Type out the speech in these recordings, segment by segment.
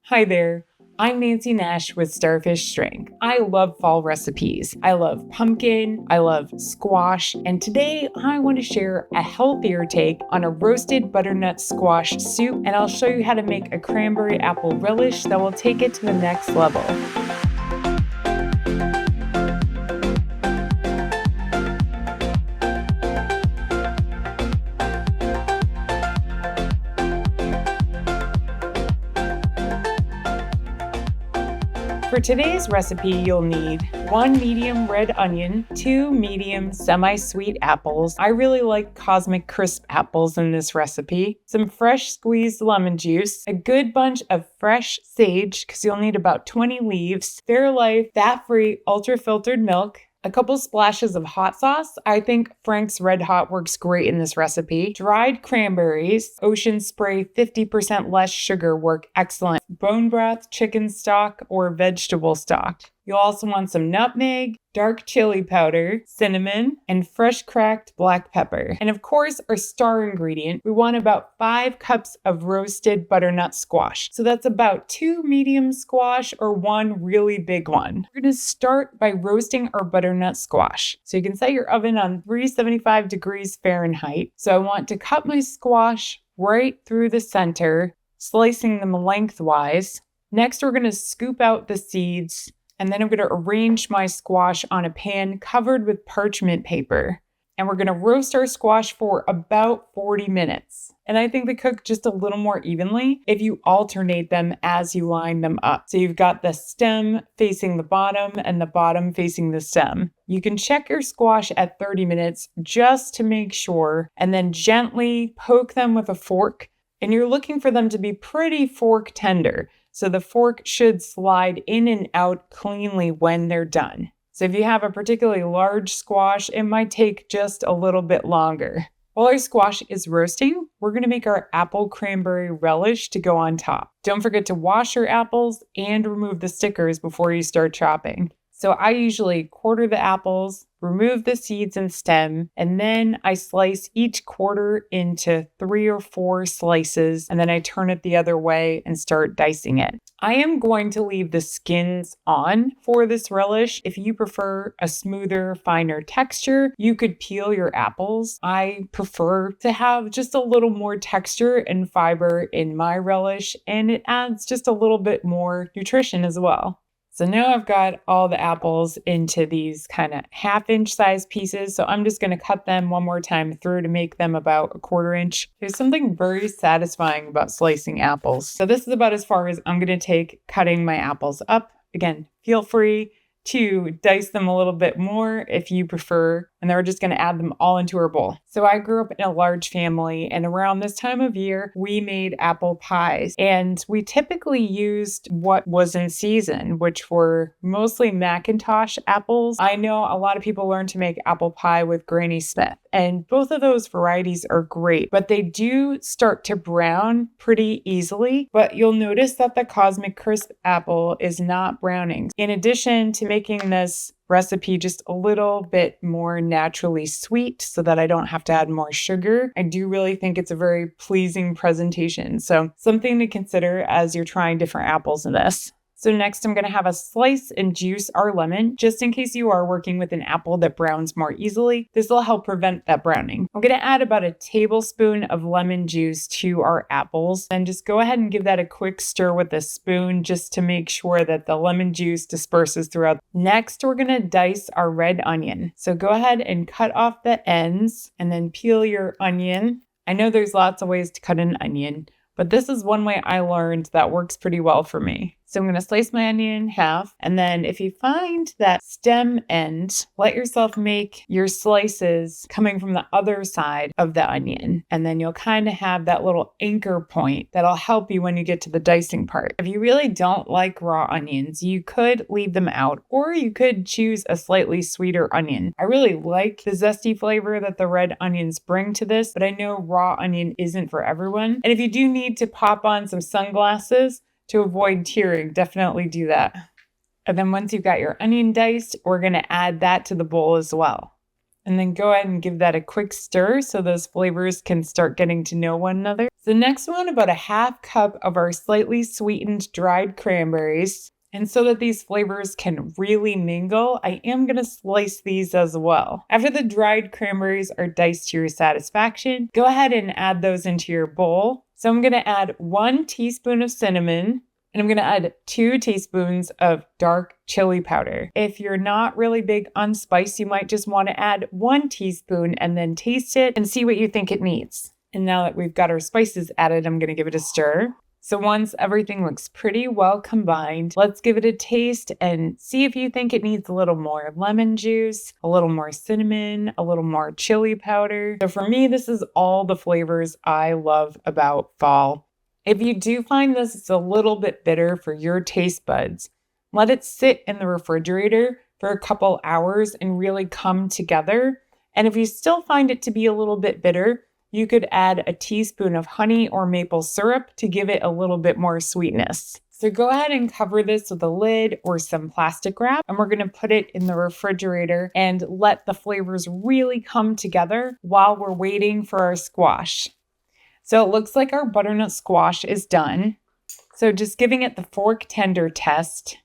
Hi there, I'm Nancy Nash with Starfish Strength. I love fall recipes. I love pumpkin, I love squash, and today I want to share a healthier take on a roasted butternut squash soup, and I'll show you how to make a cranberry apple relish that will take it to the next level. For today's recipe, you'll need 1 medium red onion, 2 medium semi-sweet apples. I really like Cosmic Crisp apples in this recipe, some fresh squeezed lemon juice, a good bunch of fresh sage, because you'll need about 20 leaves, Fairlife fat-free ultra-filtered milk, a couple splashes of hot sauce. I think Frank's Red Hot works great in this recipe. Dried cranberries, Ocean Spray 50% less sugar work excellent. Bone broth, chicken stock, or vegetable stock. You'll also want some nutmeg, dark chili powder, cinnamon, and fresh cracked black pepper. And of course, our star ingredient, we want about 5 cups of roasted butternut squash. So that's about 2 medium squash or 1 really big one. We're gonna start by roasting our butternut squash. So you can set your oven on 375 degrees Fahrenheit. So I want to cut my squash right through the center, slicing them lengthwise. Next, we're gonna scoop out the seeds. And then I'm going to arrange my squash on a pan covered with parchment paper. And we're going to roast our squash for about 40 minutes. And I think they cook just a little more evenly if you alternate them as you line them up. So you've got the stem facing the bottom and the bottom facing the stem. You can check your squash at 30 minutes just to make sure, and then gently poke them with a fork. And you're looking for them to be pretty fork tender. So the fork should slide in and out cleanly when they're done. So if you have a particularly large squash, it might take just a little bit longer. While our squash is roasting, we're going to make our apple cranberry relish to go on top. Don't forget to wash your apples and remove the stickers before you start chopping. So I usually quarter the apples, remove the seeds and stem, and then I slice each quarter into 3 or 4 slices, and then I turn it the other way and start dicing it. I am going to leave the skins on for this relish. If you prefer a smoother, finer texture, you could peel your apples. I prefer to have just a little more texture and fiber in my relish, and it adds just a little bit more nutrition as well. So now I've got all the apples into these kind of 1/2-inch size pieces. So I'm just going to cut them one more time through to make them about 1/4 inch. There's something very satisfying about slicing apples. So this is about as far as I'm going to take cutting my apples up. Again, feel free to dice them a little bit more if you prefer, and then we're just going to add them all into our bowl. So I grew up in a large family, and around this time of year, we made apple pies, and we typically used what was in season, which were mostly Macintosh apples. I know a lot of people learn to make apple pie with Granny Smith, and both of those varieties are great, but they do start to brown pretty easily. But you'll notice that the Cosmic Crisp apple is not browning. In addition to making this recipe just a little bit more naturally sweet so that I don't have to add more sugar, I do really think it's a very pleasing presentation. So something to consider as you're trying different apples in this. So next I'm going to have a slice and juice our lemon, just in case you are working with an apple that browns more easily. This will help prevent that browning. I'm going to add about a tablespoon of lemon juice to our apples, and just go ahead and give that a quick stir with a spoon just to make sure that the lemon juice disperses throughout. Next, we're going to dice our red onion. So go ahead and cut off the ends and then peel your onion. I know there's lots of ways to cut an onion, but this is one way I learned that works pretty well for me. So I'm going to slice my onion in half. And then if you find that stem end, let yourself make your slices coming from the other side of the onion. And then you'll kind of have that little anchor point that'll help you when you get to the dicing part. If you really don't like raw onions, you could leave them out, or you could choose a slightly sweeter onion. I really like the zesty flavor that the red onions bring to this, but I know raw onion isn't for everyone. And if you do need to pop on some sunglasses to avoid tearing, definitely do that. And then once you've got your onion diced, we're going to add that to the bowl as well. And then go ahead and give that a quick stir so those flavors can start getting to know one another. The next one, about a half cup of our slightly sweetened dried cranberries. And so that these flavors can really mingle, I am going to slice these as well. After the dried cranberries are diced to your satisfaction, go ahead and add those into your bowl. So I'm going to add 1 teaspoon of cinnamon, and I'm going to add 2 teaspoons of dark chili powder. If you're not really big on spice, you might just want to add 1 teaspoon and then taste it and see what you think it needs. And now that we've got our spices added, I'm going to give it a stir. So once everything looks pretty well combined, let's give it a taste and see if you think it needs a little more lemon juice, a little more cinnamon, a little more chili powder. So for me, this is all the flavors I love about fall. If you do find this is a little bit bitter for your taste buds, let it sit in the refrigerator for a couple hours and really come together. And if you still find it to be a little bit bitter, you could add a teaspoon of honey or maple syrup to give it a little bit more sweetness. So go ahead and cover this with a lid or some plastic wrap, and we're going to put it in the refrigerator and let the flavors really come together while we're waiting for our squash. So it looks like our butternut squash is done. So just giving it the fork tender test.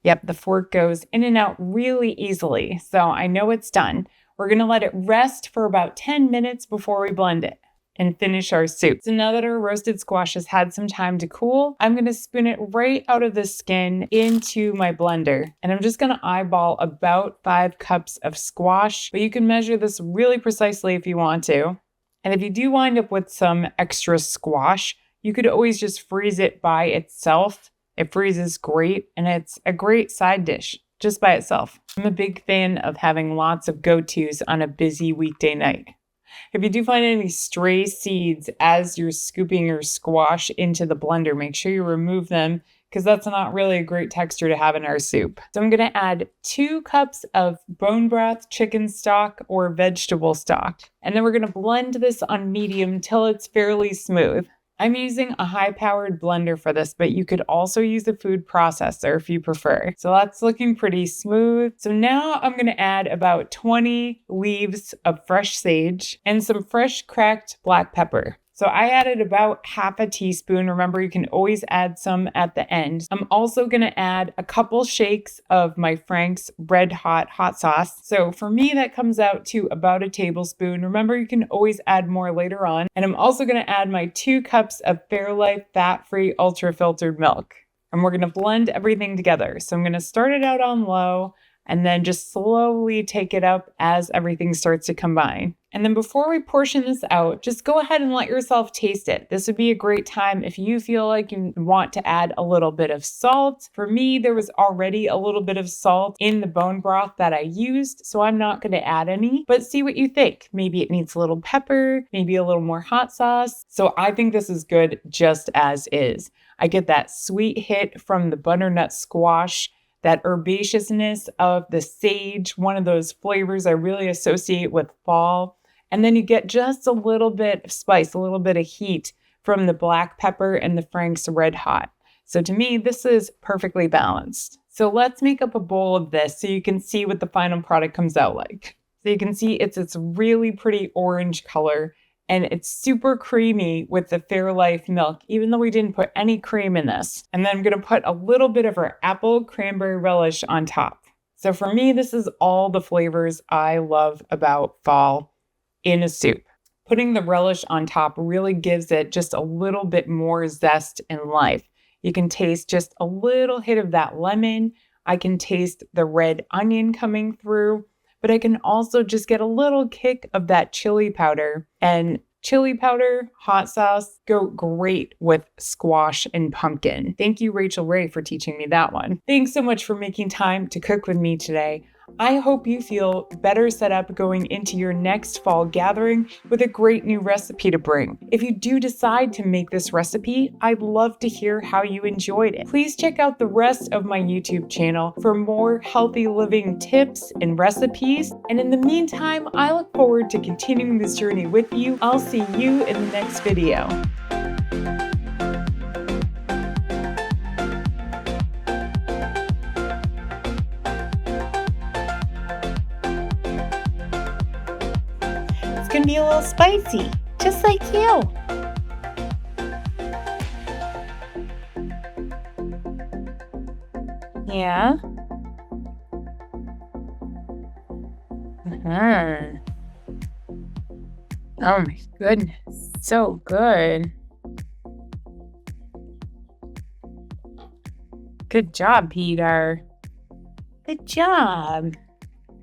Yep, the fork goes in and out really easily, so I know it's done. We're going to let it rest for about 10 minutes before we blend it and finish our soup. So now that our roasted squash has had some time to cool, I'm going to spoon it right out of the skin into my blender. And I'm just going to eyeball about 5 cups of squash, but you can measure this really precisely if you want to. And if you do wind up with some extra squash, you could always just freeze it by itself. It freezes great, and it's a great side dish just by itself. I'm a big fan of having lots of go-tos on a busy weekday night. If you do find any stray seeds as you're scooping your squash into the blender, make sure you remove them because that's not really a great texture to have in our soup. So I'm going to add 2 cups of bone broth chicken stock or vegetable stock. And then we're going to blend this on medium till it's fairly smooth. I'm using a high-powered blender for this, but you could also use a food processor if you prefer. So that's looking pretty smooth. So now I'm going to add about 20 leaves of fresh sage and some fresh cracked black pepper. So I added about half a teaspoon. Remember, you can always add some at the end. I'm also going to add a couple shakes of my Frank's Red Hot hot sauce. So for me, that comes out to about a tablespoon. Remember, you can always add more later on. And I'm also going to add my 2 cups of Fairlife fat-free ultra-filtered milk. And we're going to blend everything together. So I'm going to start it out on low and then just slowly take it up as everything starts to combine. And then before we portion this out, just go ahead and let yourself taste it. This would be a great time if you feel like you want to add a little bit of salt. For me, there was already a little bit of salt in the bone broth that I used, so I'm not going to add any, but see what you think. Maybe it needs a little pepper, maybe a little more hot sauce. So I think this is good just as is. I get that sweet hit from the butternut squash, that herbaceousness of the sage, one of those flavors I really associate with fall. And then you get just a little bit of spice, a little bit of heat from the black pepper and the Frank's Red Hot. So to me, this is perfectly balanced. So let's make up a bowl of this so you can see what the final product comes out like. So you can see it's really pretty orange color, and it's super creamy with the Fairlife milk, even though we didn't put any cream in this. And then I'm going to put a little bit of our apple cranberry relish on top. So for me, this is all the flavors I love about fall in a soup. Putting the relish on top really gives it just a little bit more zest and life. You can taste just a little hit of that lemon. I can taste the red onion coming through, but I can also just get a little kick of that chili powder. And chili powder, hot sauce go great with squash and pumpkin. Thank you, Rachel Ray, for teaching me that one. Thanks so much for making time to cook with me today. I hope you feel better set up going into your next fall gathering with a great new recipe to bring. If you do decide to make this recipe, I'd love to hear how you enjoyed it. Please check out the rest of my YouTube channel for more healthy living tips and recipes. And in the meantime, I look forward to continuing this journey with you. I'll see you in the next video. It's gonna be a little spicy, just like you. Yeah. Uh-huh. Oh my goodness. So good. Good job, Peter. Good job.